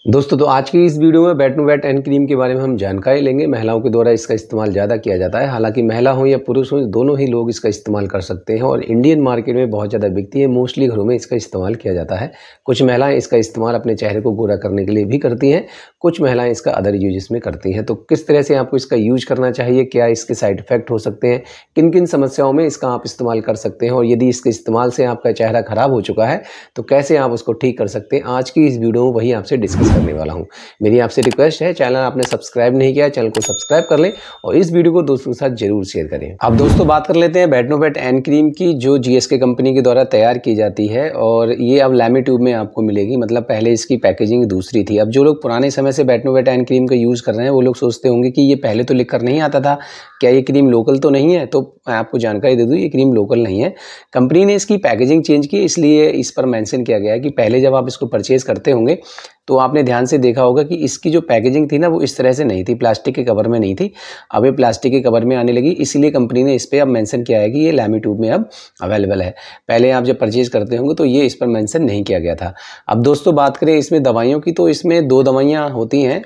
दोस्तों तो आज की इस वीडियो में बेटनोवेट एन क्रीम के बारे में हम जानकारी लेंगे। महिलाओं के द्वारा इसका इस्तेमाल ज़्यादा किया जाता है। हालांकि महिला हो या पुरुष हो, दोनों ही लोग इसका इस्तेमाल कर सकते हैं और इंडियन मार्केट में बहुत ज़्यादा बिकती है। मोस्टली घरों में इसका इस्तेमाल किया जाता है। कुछ महिलाएं इसका इस्तेमाल अपने चेहरे को गोरा करने के लिए भी करती हैं, कुछ महिलाएं इसका अदर यूजेस में करती हैं। तो किस तरह से आपको इसका यूज करना चाहिए, क्या इसके साइड इफेक्ट हो सकते हैं, किन किन समस्याओं में इसका आप इस्तेमाल कर सकते हैं, और यदि इसके इस्तेमाल से आपका चेहरा खराब हो चुका है तो कैसे आप उसको ठीक कर सकते हैं, आज की इस वीडियो में वही आपसे डिस्कस करने वाला हूँ। मेरी आपसे रिक्वेस्ट है, चैनल आपने सब्सक्राइब नहीं किया, चैनल को सब्सक्राइब कर लें और इस वीडियो को दोस्तों के साथ जरूर शेयर करें। अब दोस्तों बात कर लेते हैं बेटनोवेट एन क्रीम की, जो जीएसके कंपनी के द्वारा तैयार की जाती है और ये अब लैमी ट्यूब में आपको मिलेगी। मतलब पहले इसकी पैकेजिंग दूसरी थी। अब जो लोग पुराने समय से बेटनोवेट एन क्रीम का यूज़ कर रहे हैं वो लोग सोचते होंगे कि ये पहले तो लिखकर नहीं आता था, क्या ये क्रीम लोकल तो नहीं है? तो मैं आपको जानकारी दे दूँ, ये क्रीम लोकल नहीं है। कंपनी ने इसकी पैकेजिंग चेंज की, इसलिए इस पर मेंशन किया गया है कि पहले जब आप इसको परचेज करते होंगे तो आपने ध्यान से देखा होगा कि इसकी जो पैकेजिंग थी ना वो इस तरह से नहीं थी, प्लास्टिक के कवर में नहीं थी। अब ये प्लास्टिक के कवर में आने लगी, इसीलिए कंपनी ने इस पर अब मेंशन किया है कि ये लैमी ट्यूब में अब अवेलेबल है। पहले आप जब परचेज करते होंगे तो ये इस पर मेंशन नहीं किया गया था। अब दोस्तों बात करें इसमें दवाइयों की, तो इसमें दो दवाइयाँ होती हैं।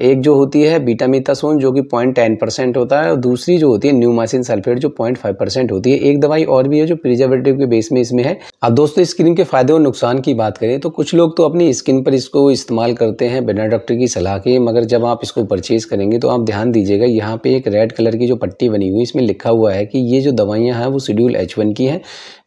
एक जो होती है बीटामीथासोन जो कि 0.10% होता है, और दूसरी जो होती है न्यूमासिन सल्फेट जो 0.5% होती है। एक दवाई और भी है जो प्रिजर्वेटिव के बेस में इसमें है। अब दोस्तों इस क्रीम के फायदे और नुकसान की बात करें तो कुछ लोग तो अपनी स्किन पर इसको इस्तेमाल करते हैं बिना डॉक्टर की सलाह के, मगर जब आप इसको परचेज करेंगे तो आप ध्यान दीजिएगा, यहाँ पे एक रेड कलर की जो पट्टी बनी हुई है इसमें लिखा हुआ है कि ये जो दवाइयाँ हैं वो शेड्यूल H1 की हैं।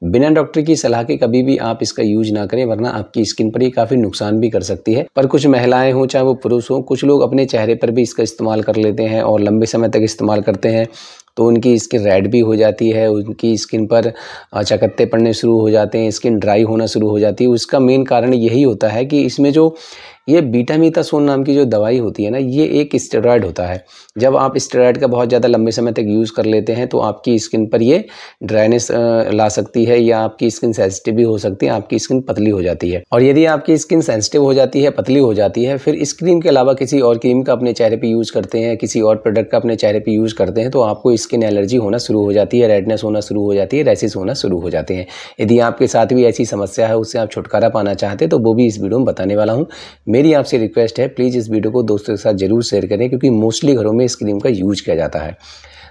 बिना डॉक्टर की सलाह के कभी भी आप इसका यूज ना करें, वरना आपकी स्किन पर ये काफ़ी नुकसान भी कर सकती है। पर कुछ महिलाएं हों चाहे वो पुरुष हों, कुछ लोग अपने चेहरे पर भी इसका इस्तेमाल कर लेते हैं और लंबे समय तक इस्तेमाल करते हैं तो उनकी स्किन रेड भी हो जाती है, उनकी स्किन पर चकत्ते पड़ने शुरू हो जाते हैं, स्किन ड्राई होना शुरू हो जाती है। उसका मेन कारण यही होता है कि इसमें जो ये बीटामीथासोन नाम की जो दवाई होती है ना, ये एक स्टेरॉयड होता है। जब आप स्टेरॉयड का बहुत ज़्यादा लंबे समय तक यूज़ कर लेते हैं तो आपकी स्किन पर ये ड्राइनेस ला सकती है, या आपकी स्किन सेंसिटिव भी हो सकती है, आपकी स्किन पतली हो जाती है। और यदि आपकी स्किन सेंसिटिव हो जाती है, पतली हो जाती है, फिर इस क्रीम के अलावा किसी और क्रीम का अपने चेहरे पर यूज़ करते हैं, किसी और प्रोडक्ट का अपने चेहरे पर यूज़ करते हैं, तो आपको स्किन एलर्जी होना शुरू हो जाती है, रेडनेस होना शुरू हो जाती है, रैशेस होना शुरू हो जाते हैं। यदि आपके साथ भी ऐसी समस्या है, उससे आप छुटकारा पाना चाहते हैं तो वो भी इस वीडियो में बताने वाला हूँ। मेरी आपसे रिक्वेस्ट है, प्लीज़ इस वीडियो को दोस्तों के साथ जरूर शेयर करें, क्योंकि मोस्टली घरों में इस क्रीम का यूज किया जाता है।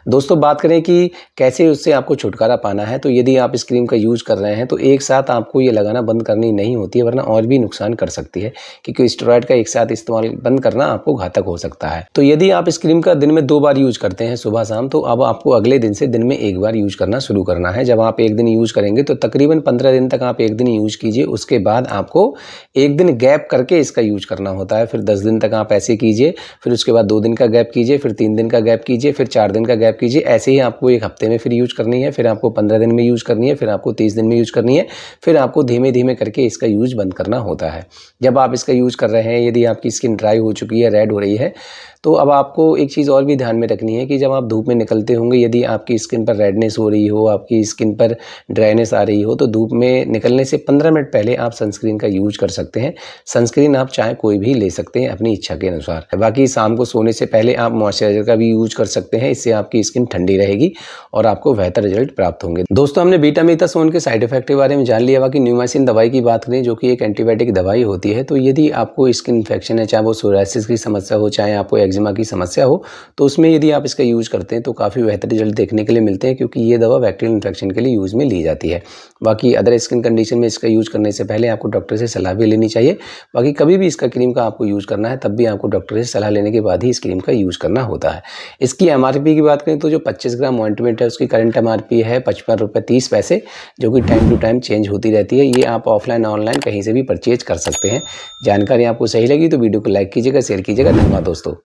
दोस्तों बात करें कि कैसे उससे आपको छुटकारा पाना है, तो यदि आप इस क्रीम का यूज़ कर रहे हैं तो एक साथ आपको ये लगाना बंद करनी नहीं होती है, वरना और भी नुकसान कर सकती है, क्योंकि स्टेरॉयड का एक साथ इस्तेमाल बंद करना आपको घातक हो सकता है। तो यदि आप इस क्रीम का दिन में 2 बार यूज करते हैं, सुबह शाम, तो अब आपको अगले दिन से दिन में 1 बार यूज करना शुरू करना है। जब आप 1 दिन यूज करेंगे तो तकरीबन 15 दिन तक आप 1 दिन यूज कीजिए, उसके बाद आपको 1 दिन गैप करके इसका यूज करना होता है। फिर 10 दिन तक आप ऐसे कीजिए, फिर उसके बाद 2 दिन का गैप कीजिए, फिर 3 दिन का गैप कीजिए, फिर 4 दिन का गैप कीजिए। ऐसे ही आपको 1 हफ्ते में फिर यूज करनी है, फिर आपको 15 दिन में यूज करनी है, फिर आपको 30 दिन में यूज करनी है, फिर आपको धीमे धीमे करके इसका यूज बंद करना होता है। जब आप इसका यूज कर रहे हैं, यदि आपकी स्किन ड्राई हो चुकी है, रेड हो रही है, तो अब आपको एक चीज़ और भी ध्यान में रखनी है कि जब आप धूप में निकलते होंगे, यदि आपकी स्किन पर रेडनेस हो रही हो, आपकी स्किन पर ड्राइनेस आ रही हो, तो धूप में निकलने से 15 मिनट पहले आप सनस्क्रीन का यूज कर सकते हैं। सनस्क्रीन आप चाहे कोई भी ले सकते हैं अपनी इच्छा के अनुसार। बाकी शाम को सोने से पहले आप मॉइस्चराइजर का भी यूज कर सकते हैं, इससे आपकी स्किन ठंडी रहेगी और आपको बेहतर रिजल्ट प्राप्त होंगे। दोस्तों हमने बीटामीथासोन के साइड इफेक्ट के बारे में जान लिया। बाकी न्यूमासिन दवाई की बात करें, जो कि एक एंटीबायोटिक दवाई होती है, तो यदि आपको स्किन इन्फेक्शन है, चाहे वो सोरायसिस की समस्या हो, चाहे आपको एक्जिमा की समस्या हो, तो उसमें यदि आप इसका यूज करते हैं तो काफ़ी बेहतर रिजल्ट देखने के लिए मिलते हैं, क्योंकि ये दवा बैक्टीरियल इन्फेक्शन के लिए यूज में ली जाती है। बाकी अदर स्किन कंडीशन में इसका यूज करने से पहले आपको डॉक्टर से सलाह भी लेनी चाहिए। बाकी कभी भी इसका क्रीम का आपको यूज करना है तब भी आपको डॉक्टर से सलाह लेने के बाद ही इस क्रीम का यूज करना होता है। इसकी MRP की बात करें तो जो 25 ग्राम ऑइंटमेंट है उसकी करंट MRP है 55 रुपये 30 पैसे, जो कि टाइम टू टाइम चेंज होती रहती है। ये आप ऑफलाइन ऑनलाइन कहीं से भी परचेज कर सकते हैं। जानकारी आपको सही लगी तो वीडियो को लाइक कीजिएगा, शेयर कीजिएगा। धन्यवाद दोस्तों।